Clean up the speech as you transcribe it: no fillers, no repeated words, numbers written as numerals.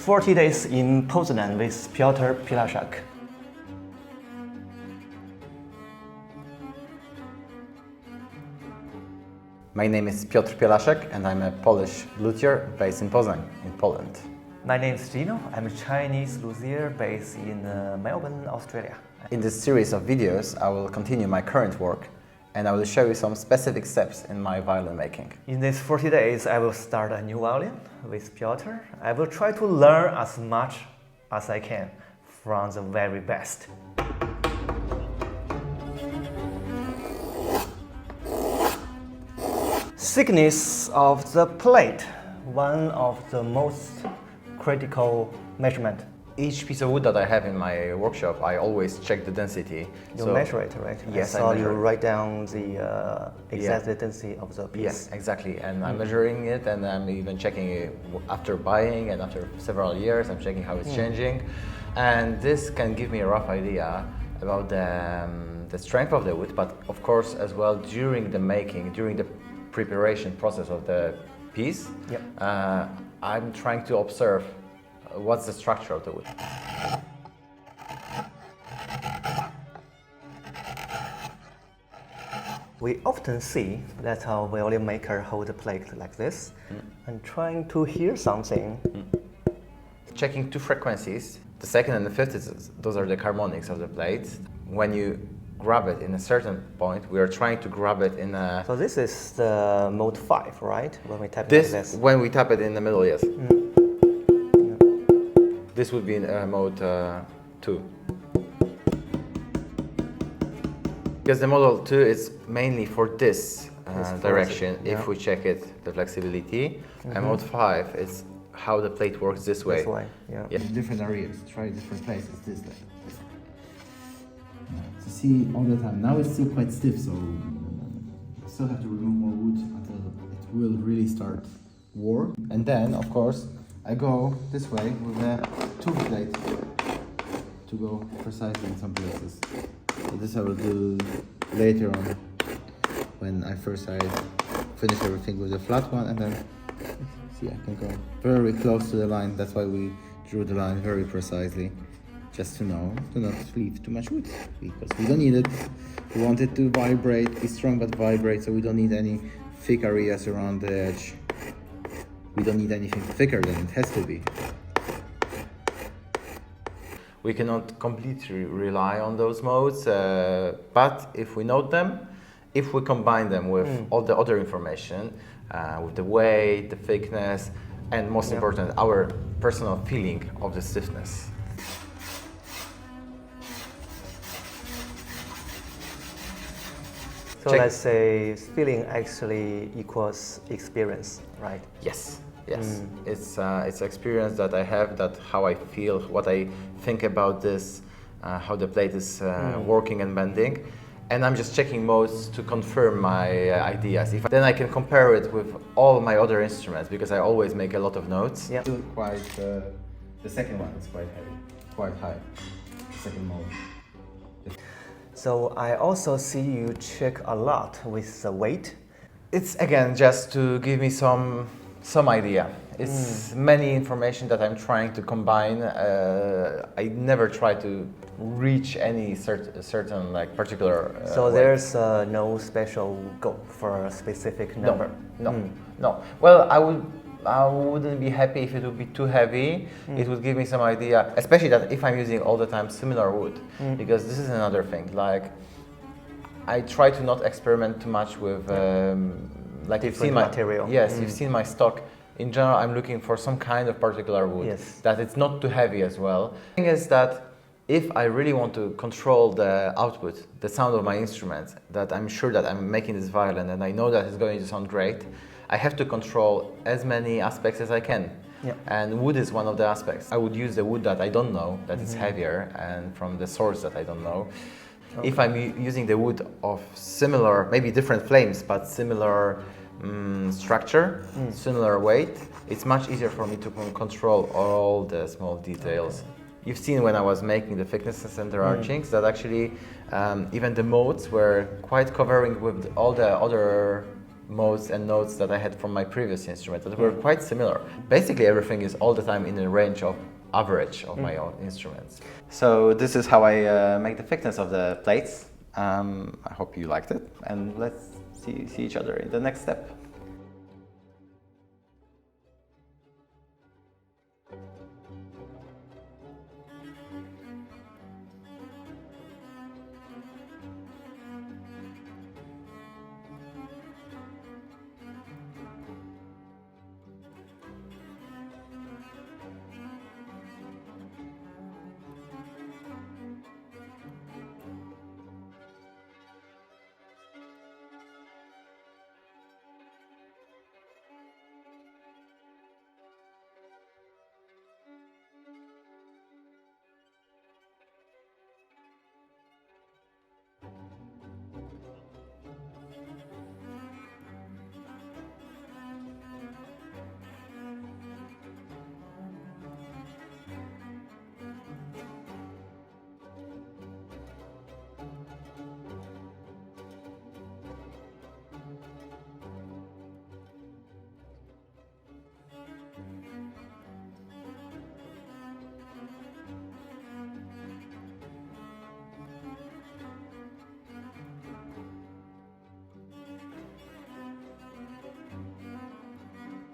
40 days in Poznan with Piotr Pielaszek. My name is Piotr Pielaszek and I'm a Polish luthier based in Poznan, in Poland. My name is Gino. I'm a Chinese luthier based in Melbourne, Australia. In this series of videos, I will continue my current work and I will show you some specific steps in my violin making. In these 40 days, I will start a new violin with Piotr. I will try to learn as much as I can from the very best. Thickness of the plate, one of the most critical measurement. Each piece of wood that I have in my workshop, I always check the density. You measure it, right? Yes, I saw I you measure it. write down the exact density of the piece. Yes, exactly. And I'm measuring it and I'm even checking it after buying and after several years, I'm checking how it's changing. And this can give me a rough idea about the strength of the wood, but of course as well during the making, during the preparation process of the piece, I'm trying to observe what's the structure of the wood. We often see that a violin maker hold a plate like this and trying to hear something. Checking two frequencies, the second and the fifth, those are the harmonics of the plate. When you grab it in a certain point, we are trying to grab it in a... So this is the mode 5, right? When we tap it like this. When we tap it in the middle, yes. This would be in mode 2. Because the model 2 is mainly for this direction, if we check it, the flexibility. And mode 5 is how the plate works this way. This way, yeah. Different areas, try different places, this way. To see all the time. Now it's still quite stiff, so I still have to remove more wood until it will really start war. And then, of course, I go this way with a tooth blade to go precisely in some places. So this I will do later on when I finish everything with the flat one, and then see I can go very close to the line. That's why we drew the line very precisely, just to know to not leave too much wood, because we don't need it. We want it to vibrate, be strong but vibrate, so we don't need any thick areas around the edge. We don't need anything thicker than it has to be. We cannot completely rely on those modes, but if we note them, if we combine them with all the other information, with the weight, the thickness, and most important, our personal feeling of the stiffness. So let's say feeling actually equals experience, right? Yes. Yes, it's experience that I have, that how I feel, what I think about this, how the plate is working and bending, and I'm just checking modes to confirm my ideas. Then I can compare it with all my other instruments, because I always make a lot of notes. Yeah. Quite, the second one is quite heavy, quite high, the second mode. So I also see you check a lot with the weight. It's again just to give me some idea. It's many information that I'm trying to combine. I never try to reach any certain like particular so there's no special goal for a specific number? No. Well, I wouldn't be happy if it would be too heavy. It would give me some idea, especially that if I'm using all the time similar wood, because this is another thing. Like, I try to not experiment too much with like different you've seen my material. Yes, you've seen my stock. In general, I'm looking for some kind of particular wood. Yes. That it's not too heavy as well. The thing is that if I really want to control the output, the sound of my instrument, that I'm sure that I'm making this violin and I know that it's going to sound great, I have to control as many aspects as I can. Yeah. And wood is one of the aspects. I would use the wood that I don't know, that is heavier, and from the source that I don't know. Okay. If I'm using the wood of similar, maybe different flames, but similar structure, similar weight, it's much easier for me to control all the small details. Okay. You've seen when I was making the thicknesses and the archings that actually even the modes were quite covering with all the other modes and notes that I had from my previous instrument that were quite similar. Basically everything is all the time in the range of average of my own instruments. So this is how I make the thickness of the plates. I hope you liked it, and let's see each other in the next step.